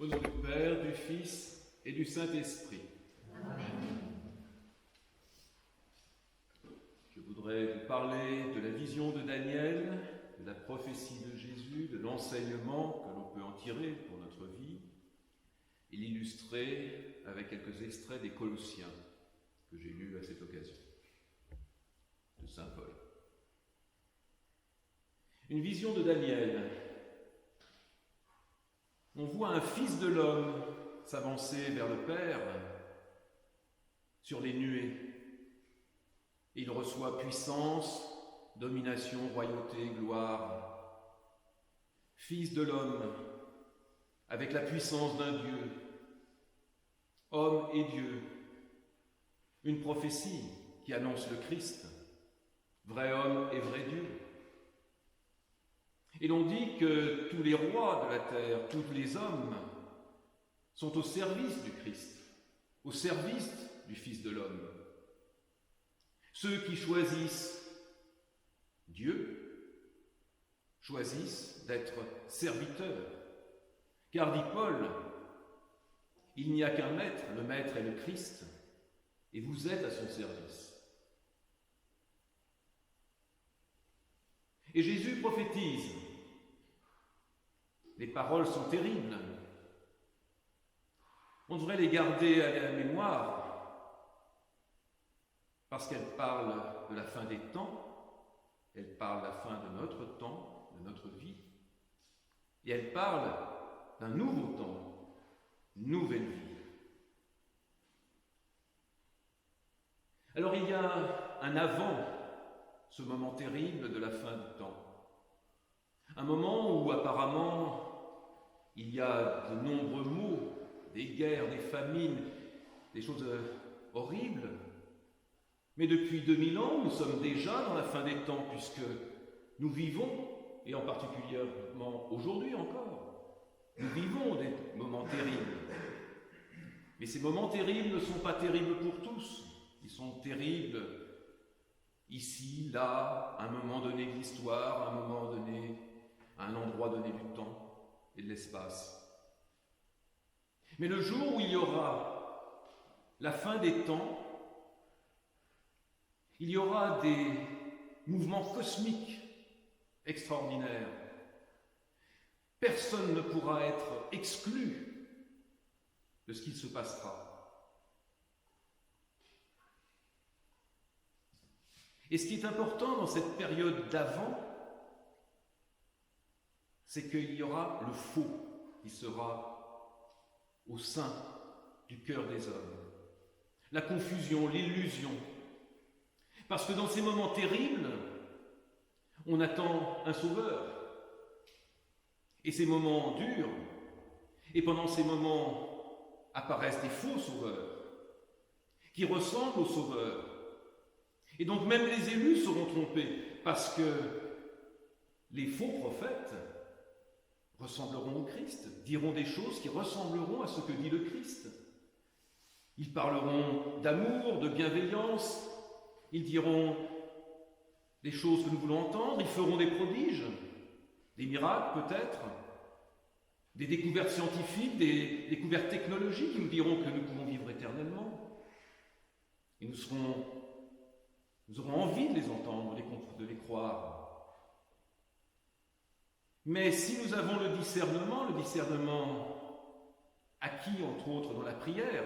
Au nom du Père, du Fils et du Saint-Esprit. Amen. Je voudrais vous parler de la vision de Daniel, de la prophétie de Jésus, de l'enseignement que l'on peut en tirer pour notre vie, et l'illustrer avec quelques extraits des Colossiens que j'ai lus à cette occasion, de Saint Paul. Une vision de Daniel. On voit un fils de l'homme s'avancer vers le Père sur les nuées. Il reçoit puissance, domination, royauté, gloire. Fils de l'homme, avec la puissance d'un Dieu, homme et Dieu. Une prophétie qui annonce le Christ, vrai homme et vrai Dieu. Et l'on dit que tous les rois de la terre, tous les hommes, sont au service du Christ, au service du Fils de l'homme. Ceux qui choisissent Dieu choisissent d'être serviteurs. Car, dit Paul, il n'y a qu'un maître, le maître est le Christ, et vous êtes à son service. Et Jésus prophétise. Les paroles sont terribles. On devrait les garder à la mémoire parce qu'elles parlent de la fin des temps, elles parlent de la fin de notre temps, de notre vie, et elles parlent d'un nouveau temps, une nouvelle vie. Alors il y a un avant ce moment terrible de la fin du temps. Un moment où apparemment il y a de nombreux maux, des guerres, des famines, des choses horribles. Mais depuis 2000 ans, nous sommes déjà dans la fin des temps puisque nous vivons, et en particulièrement aujourd'hui encore, nous vivons des moments terribles. Mais ces moments terribles ne sont pas terribles pour tous. Ils sont terribles ici, là, à un moment donné de l'histoire, à un moment donné, à un endroit donné du temps et de l'espace. Mais le jour où il y aura la fin des temps, il y aura des mouvements cosmiques extraordinaires. Personne ne pourra être exclu de ce qu'il se passera. Et ce qui est important dans cette période d'avant, c'est qu'il y aura le faux qui sera au sein du cœur des hommes. La confusion, l'illusion. Parce que dans ces moments terribles, on attend un sauveur. Et ces moments durent. Et pendant ces moments apparaissent des faux sauveurs qui ressemblent aux sauveurs. Et donc même les élus seront trompés parce que les faux prophètes ressembleront au Christ, diront des choses qui ressembleront à ce que dit le Christ. Ils parleront d'amour, de bienveillance, ils diront des choses que nous voulons entendre, ils feront des prodiges, des miracles peut-être, des découvertes scientifiques, des découvertes technologiques qui nous diront que nous pouvons vivre éternellement. Et nous aurons envie de les entendre, de les croire. Mais si nous avons le discernement acquis entre autres dans la prière,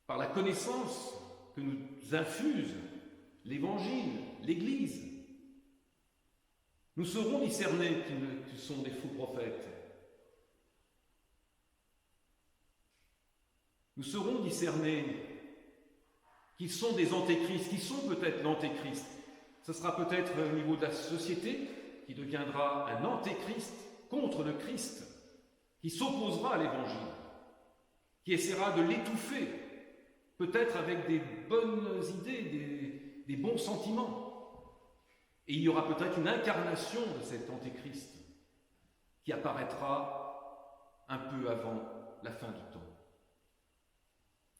par la connaissance que nous infuse l'Évangile, l'Église, nous saurons discerner qu'ils sont des faux prophètes. Nous saurons discerner qu'ils sont des antéchrists, qui sont peut-être l'antéchrist. Ce sera peut-être au niveau de la société qui deviendra un antéchrist contre le Christ, qui s'opposera à l'Évangile, qui essaiera de l'étouffer, peut-être avec des bonnes idées, des bons sentiments. Et il y aura peut-être une incarnation de cet antéchrist qui apparaîtra un peu avant la fin du temps.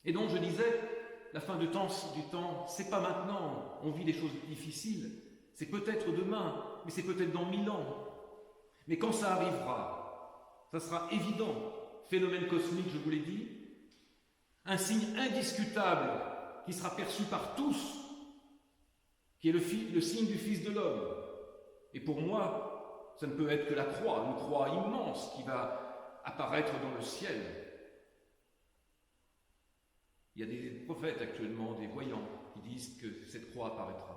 Et donc je disais, la fin du temps, c'est pas maintenant, on vit des choses difficiles, c'est peut-être demain, mais c'est peut-être dans 1000 ans. Mais quand ça arrivera, ça sera évident. Phénomène cosmique, je vous l'ai dit, un signe indiscutable qui sera perçu par tous, qui est le signe du Fils de l'homme. Et pour moi, ça ne peut être que la croix, une croix immense qui va apparaître dans le ciel. Il y a des prophètes actuellement, des voyants, qui disent que cette croix apparaîtra.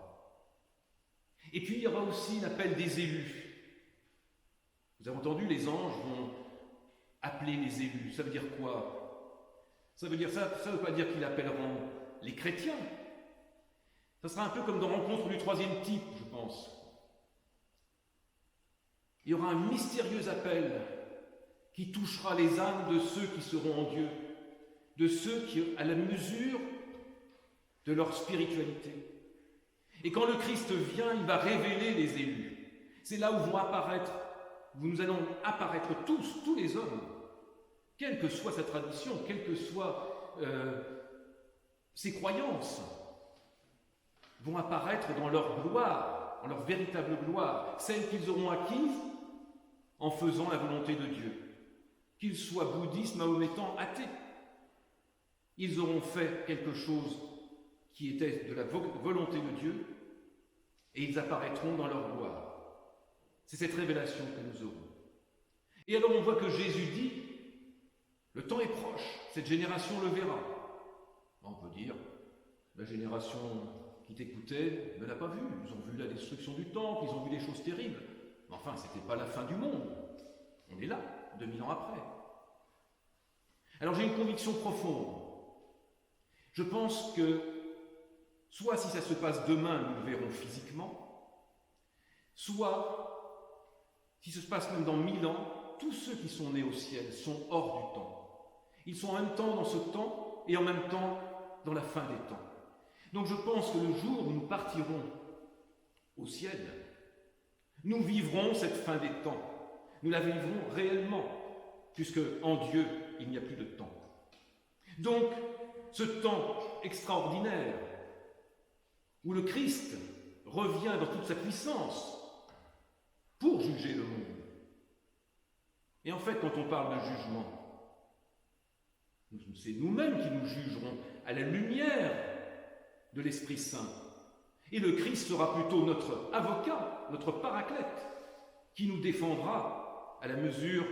Et puis il y aura aussi l'appel des élus. Vous avez entendu, les anges vont appeler les élus. Ça veut dire quoi? Ça veut pas dire qu'ils appelleront les chrétiens. Ça sera un peu comme dans Rencontre du troisième type, je pense. Il y aura un mystérieux appel qui touchera les âmes de ceux qui seront en Dieu, de ceux qui, à la mesure de leur spiritualité. Et quand le Christ vient, il va révéler les élus. C'est là où nous allons apparaître tous les hommes, quelle que soit sa tradition, quelles que soient ses croyances, vont apparaître dans leur gloire, en leur véritable gloire, celle qu'ils auront acquise en faisant la volonté de Dieu. Qu'ils soient bouddhistes, mahométans, athées, ils auront fait quelque chose qui était de la volonté de Dieu et ils apparaîtront dans leur gloire. C'est cette révélation que nous aurons. Et alors on voit que Jésus dit, le temps est proche, cette génération le verra. On peut dire, la génération qui t'écoutait ne l'a pas vu. Ils ont vu la destruction du temple, ils ont vu des choses terribles. Mais enfin, ce n'était pas la fin du monde. On est là, 2000 ans après. Alors j'ai une conviction profonde. Je pense que, soit si ça se passe demain, nous le verrons physiquement, soit, si ça se passe même dans 1000 ans, tous ceux qui sont nés au ciel sont hors du temps. Ils sont en même temps dans ce temps et en même temps dans la fin des temps. Donc je pense que le jour où nous partirons au ciel, nous vivrons cette fin des temps. Nous la vivrons réellement, puisque en Dieu, il n'y a plus de temps. Donc, ce temps extraordinaire, où le Christ revient dans toute sa puissance pour juger le monde. Et en fait, quand on parle de jugement, c'est nous-mêmes qui nous jugerons à la lumière de l'Esprit Saint. Et le Christ sera plutôt notre avocat, notre paraclète, qui nous défendra à la mesure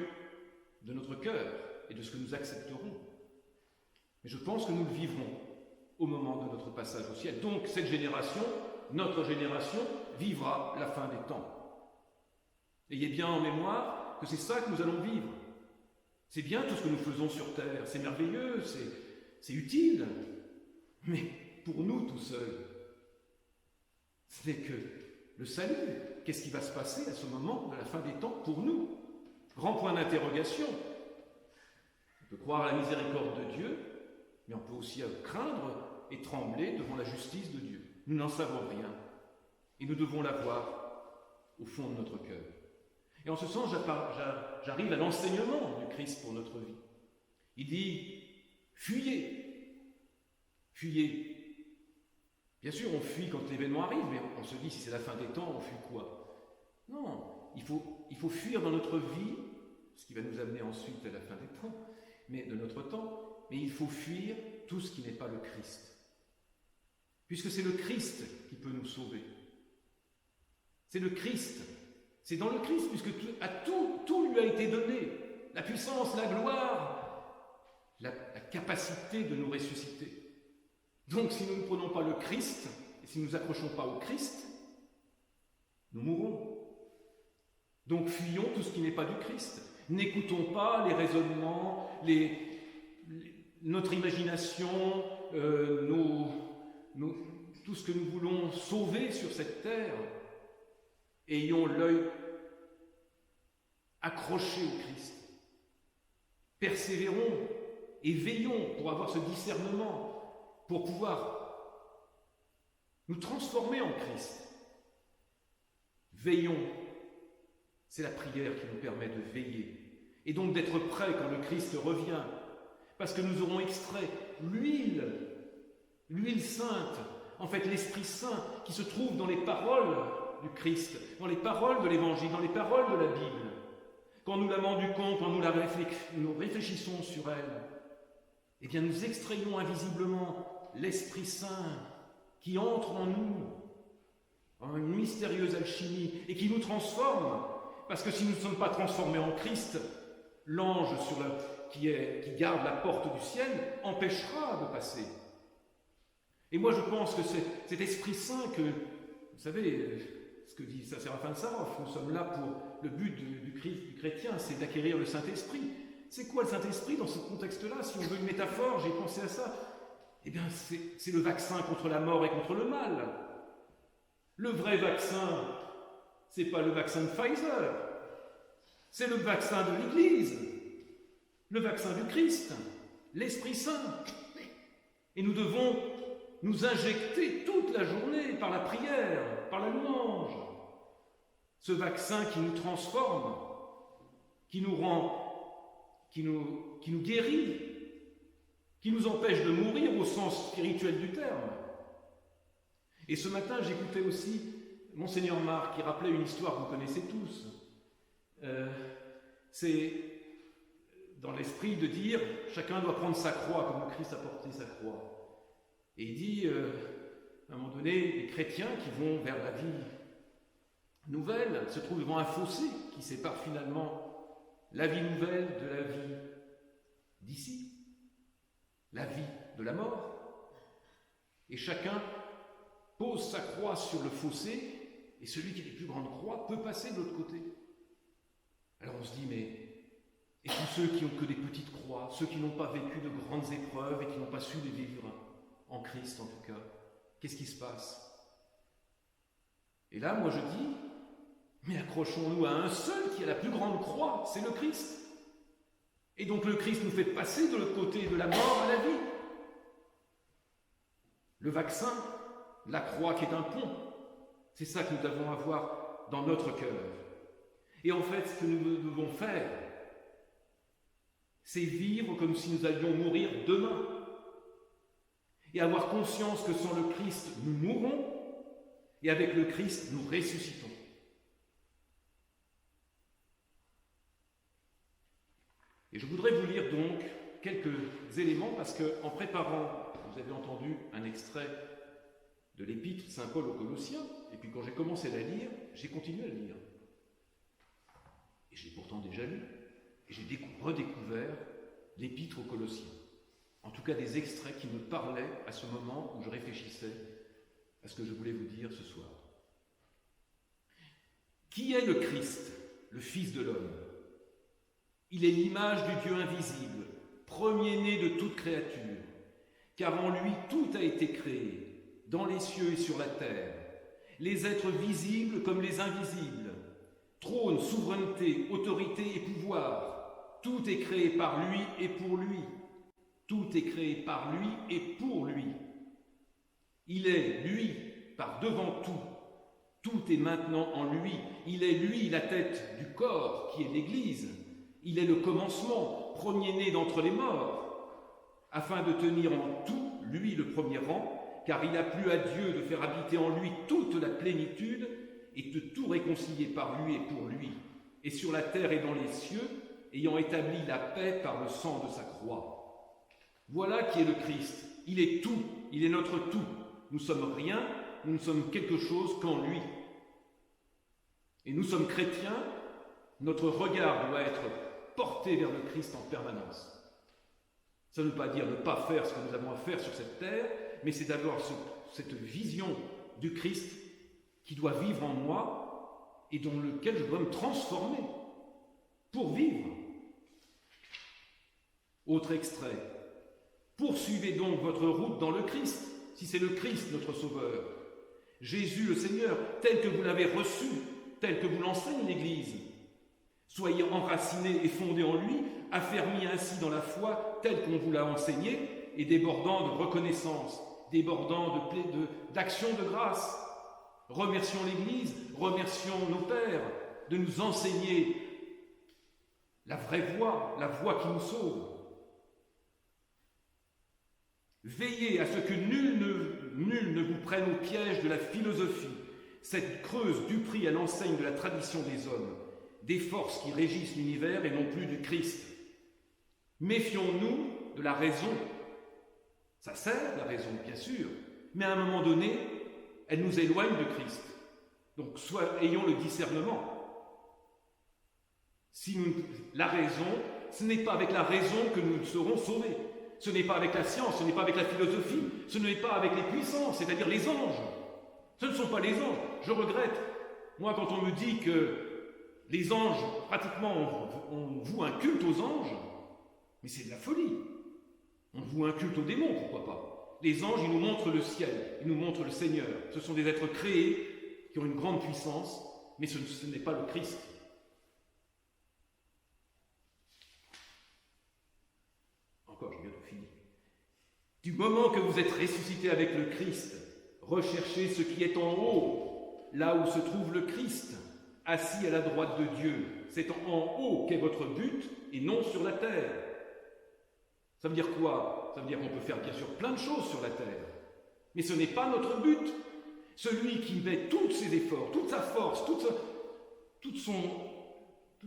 de notre cœur et de ce que nous accepterons. Mais je pense que nous le vivrons au moment de notre passage au ciel. Donc cette génération, notre génération, vivra la fin des temps. Ayez bien en mémoire que c'est ça que nous allons vivre. C'est bien tout ce que nous faisons sur terre, c'est merveilleux, c'est utile, mais pour nous tout seuls, ce n'est que le salut. Qu'est-ce qui va se passer à ce moment de la fin des temps pour nous? Grand point d'interrogation. On peut croire à la miséricorde de Dieu, mais on peut aussi craindre et trembler devant la justice de Dieu. Nous n'en savons rien, et nous devons la voir au fond de notre cœur. Et en ce sens, j'arrive à l'enseignement du Christ pour notre vie. Il dit, fuyez, fuyez. Bien sûr, on fuit quand l'événement arrive, mais on se dit, si c'est la fin des temps, on fuit quoi? Non, il faut fuir dans notre vie, ce qui va nous amener ensuite à la fin des temps, mais de notre temps, mais il faut fuir tout ce qui n'est pas le Christ. Puisque c'est le Christ qui peut nous sauver. C'est le Christ. C'est dans le Christ, puisque tout lui a été donné. La puissance, la gloire, la capacité de nous ressusciter. Donc si nous ne prenons pas le Christ, et si nous ne nous accrochons pas au Christ, nous mourrons. Donc fuyons tout ce qui n'est pas du Christ. N'écoutons pas les raisonnements, notre imagination, tout ce que nous voulons sauver sur cette terre. Ayons l'œil accroché au Christ. Persévérons et veillons pour avoir ce discernement, pour pouvoir nous transformer en Christ. Veillons. C'est la prière qui nous permet de veiller. Et donc d'être prêts quand le Christ revient. Parce que nous aurons extrait l'huile sainte, en fait l'Esprit Saint qui se trouve dans les paroles du Christ, dans les paroles de l'Évangile, dans les paroles de la Bible. quand nous la mendiquons, quand nous réfléchissons sur elle, eh bien nous extrayons invisiblement l'Esprit Saint qui entre en nous, en une mystérieuse alchimie, et qui nous transforme. Parce que si nous ne sommes pas transformés en Christ, l'ange qui garde la porte du ciel empêchera de passer. Et moi je pense que cet Esprit Saint que, vous savez, ce que dit Saint Séraphin de Sarov, nous sommes là pour le but du chrétien, c'est d'acquérir le Saint-Esprit. C'est quoi le Saint-Esprit dans ce contexte-là? Si on veut une métaphore, j'ai pensé à ça. Eh bien, c'est le vaccin contre la mort et contre le mal. Le vrai vaccin, c'est pas le vaccin de Pfizer, c'est le vaccin de l'Église, le vaccin du Christ, l'Esprit Saint. Et nous devons nous injecter toute la journée par la prière, par la louange, ce vaccin qui nous transforme, qui nous rend, qui nous guérit, qui nous empêche de mourir au sens spirituel du terme. Et ce matin, j'écoutais aussi Monseigneur Marc qui rappelait une histoire que vous connaissez tous. C'est dans l'esprit de dire chacun doit prendre sa croix comme Christ a porté sa croix. Et il dit, à un moment donné, les chrétiens qui vont vers la vie nouvelle se trouvent devant un fossé qui sépare finalement la vie nouvelle de la vie d'ici, la vie de la mort. Et chacun pose sa croix sur le fossé, et celui qui a les plus grandes croix peut passer de l'autre côté. Alors on se dit, mais et tous ceux qui n'ont que des petites croix, ceux qui n'ont pas vécu de grandes épreuves et qui n'ont pas su les vivre en Christ en tout cas, qu'est-ce qui se passe? Et là, moi je dis, mais accrochons-nous à un seul qui a la plus grande croix, c'est le Christ. Et donc le Christ nous fait passer de l'autre côté de la mort à la vie. Le vaccin, la croix qui est un pont, c'est ça que nous devons avoir dans notre cœur. Et en fait, ce que nous devons faire, c'est vivre comme si nous allions mourir demain. Et avoir conscience que sans le Christ, nous mourrons, et avec le Christ, nous ressuscitons. Et je voudrais vous lire donc quelques éléments, parce qu'en préparant, vous avez entendu un extrait de l'épître de Saint Paul aux Colossiens, et puis quand j'ai commencé à la lire, j'ai continué à lire. Et j'ai pourtant déjà lu, et j'ai redécouvert l'épître aux Colossiens. En tout cas des extraits qui me parlaient à ce moment où je réfléchissais à ce que je voulais vous dire ce soir. Qui est le Christ, le Fils de l'homme? Il est l'image du Dieu invisible, premier-né de toute créature, car en lui tout a été créé, dans les cieux et sur la terre, les êtres visibles comme les invisibles, trône, souveraineté, autorité et pouvoir, tout est créé par lui et pour lui. Tout est créé par lui et pour lui. Il est, lui, par devant tout. Tout est maintenant en lui. Il est, lui, la tête du corps, qui est l'Église. Il est le commencement, premier-né d'entre les morts, afin de tenir en tout, lui, le premier rang, car il a plu à Dieu de faire habiter en lui toute la plénitude et de tout réconcilier par lui et pour lui, et sur la terre et dans les cieux, ayant établi la paix par le sang de sa croix. Voilà qui est le Christ. Il est tout, il est notre tout. Nous ne sommes rien, nous ne sommes quelque chose qu'en lui. Et nous sommes chrétiens, notre regard doit être porté vers le Christ en permanence. Ça ne veut pas dire ne pas faire ce que nous avons à faire sur cette terre, mais c'est d'avoir cette vision du Christ qui doit vivre en moi et dans lequel je dois me transformer pour vivre. Autre extrait. Poursuivez donc votre route dans le Christ, si c'est le Christ notre Sauveur. Jésus le Seigneur, tel que vous l'avez reçu, tel que vous l'enseigne l'Église. Soyez enracinés et fondés en lui, affermis ainsi dans la foi, telle qu'on vous l'a enseigné, et débordant de reconnaissance, débordant d'action de grâce. Remercions l'Église, remercions nos pères de nous enseigner la vraie voie, la voie qui nous sauve. Veillez à ce que nul ne vous prenne au piège de la philosophie, cette creuse duperie à l'enseigne de la tradition des hommes. des forces qui régissent l'univers et non plus du Christ. Méfions-nous de la raison. Ça sert, la raison, bien sûr, mais à un moment donné, elle nous éloigne de Christ. Donc, ayons le discernement. La raison, ce n'est pas avec la raison que nous serons sauvés. Ce n'est pas avec la science, ce n'est pas avec la philosophie, ce n'est pas avec les puissances, c'est-à-dire les anges. Ce ne sont pas les anges. Je regrette, moi, quand on me dit que les anges, pratiquement, on voue un culte aux anges, mais c'est de la folie. On voue un culte aux démons, pourquoi pas. Les anges, ils nous montrent le ciel, ils nous montrent le Seigneur. Ce sont des êtres créés qui ont une grande puissance, mais ce n'est pas le Christ. Encore, j'ai bientôt fini. Du moment que vous êtes ressuscité avec le Christ, recherchez ce qui est en haut, là où se trouve le Christ, assis à la droite de Dieu. C'est en haut qu'est votre but et non sur la terre. Ça veut dire quoi? Ça veut dire qu'on peut faire bien sûr plein de choses sur la terre, mais ce n'est pas notre but. Celui qui met tous ses efforts, toute sa force, toute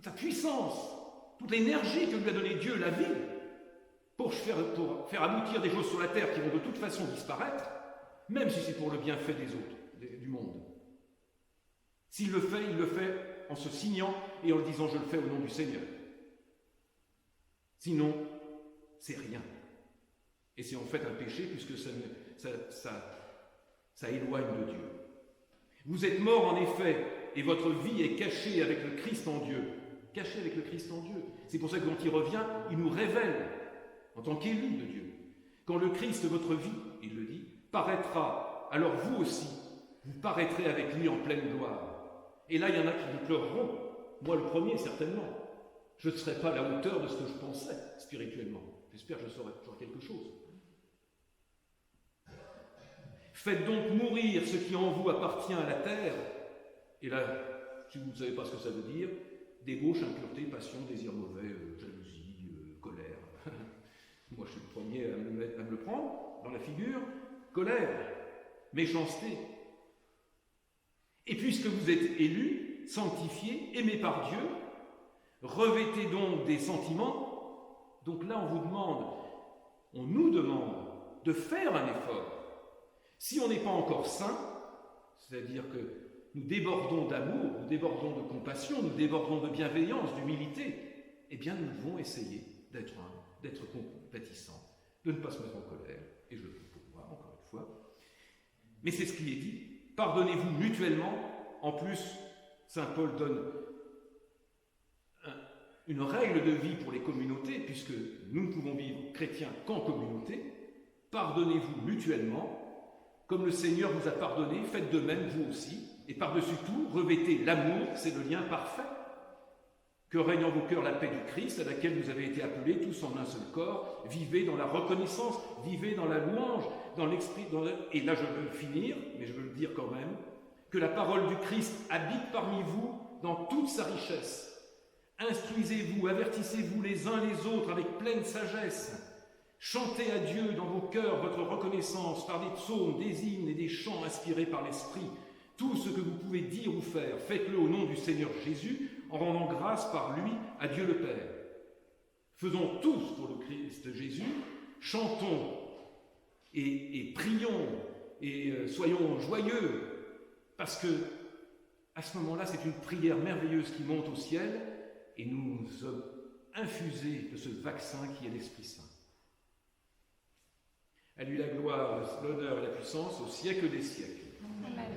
sa puissance, toute l'énergie que lui a donné Dieu, la vie, pour faire aboutir des choses sur la terre qui vont de toute façon disparaître, même si c'est pour le bienfait des autres, du monde. S'il le fait, il le fait en se signant et en le disant « je le fais au nom du Seigneur ». Sinon, c'est rien. Et c'est en fait un péché puisque ça éloigne de Dieu. Vous êtes morts en effet, et votre vie est cachée avec le Christ en Dieu. Cachée avec le Christ en Dieu. C'est pour ça que quand il revient, il nous révèle en tant qu'élus de Dieu. Quand le Christ, votre vie, il le dit, paraîtra, alors vous aussi, vous paraîtrez avec lui en pleine gloire. Et là, il y en a qui vous pleureront. Moi, le premier, certainement. Je ne serai pas à la hauteur de ce que je pensais spirituellement. J'espère que je saurai toujours quelque chose. Faites donc mourir ce qui en vous appartient à la terre. Et là, si vous ne savez pas ce que ça veut dire, débauche, impureté, passion, désir mauvais, jalousie, colère. Moi, je suis le premier à me le prendre dans la figure. Colère, méchanceté. Et puisque vous êtes élus, sanctifiés, aimés par Dieu, revêtez donc des sentiments. Donc là, on nous demande de faire un effort. Si on n'est pas encore saint, c'est-à-dire que nous débordons d'amour, nous débordons de compassion, nous débordons de bienveillance, d'humilité, eh bien nous devons essayer d'être humbles, d'être compatissants, de ne pas se mettre en colère, et je le fais pour moi, encore une fois. Mais c'est ce qui est dit, pardonnez-vous mutuellement. En plus, saint Paul donne une règle de vie pour les communautés, puisque nous ne pouvons vivre chrétiens qu'en communauté. Pardonnez-vous mutuellement, comme le Seigneur vous a pardonné, faites de même vous aussi, et par-dessus tout, revêtez l'amour, c'est le lien parfait. Que règne en vos cœurs la paix du Christ, à laquelle vous avez été appelés tous en un seul corps. Vivez dans la reconnaissance, vivez dans la louange, dans l'esprit. Et là, je veux finir, mais je veux le dire quand même, que la parole du Christ habite parmi vous dans toute sa richesse. Instruisez-vous, avertissez-vous les uns les autres avec pleine sagesse. Chantez à Dieu dans vos cœurs votre reconnaissance par des psaumes, des hymnes et des chants inspirés par l'Esprit. Tout ce que vous pouvez dire ou faire, faites-le au nom du Seigneur Jésus, en rendant grâce par lui à Dieu le Père. Faisons tous pour le Christ Jésus, chantons et prions et soyons joyeux, parce que à ce moment-là, c'est une prière merveilleuse qui monte au ciel et nous sommes infusés de ce vaccin qui est l'Esprit Saint. À lui la gloire, l'honneur et la puissance au siècle des siècles. Amen.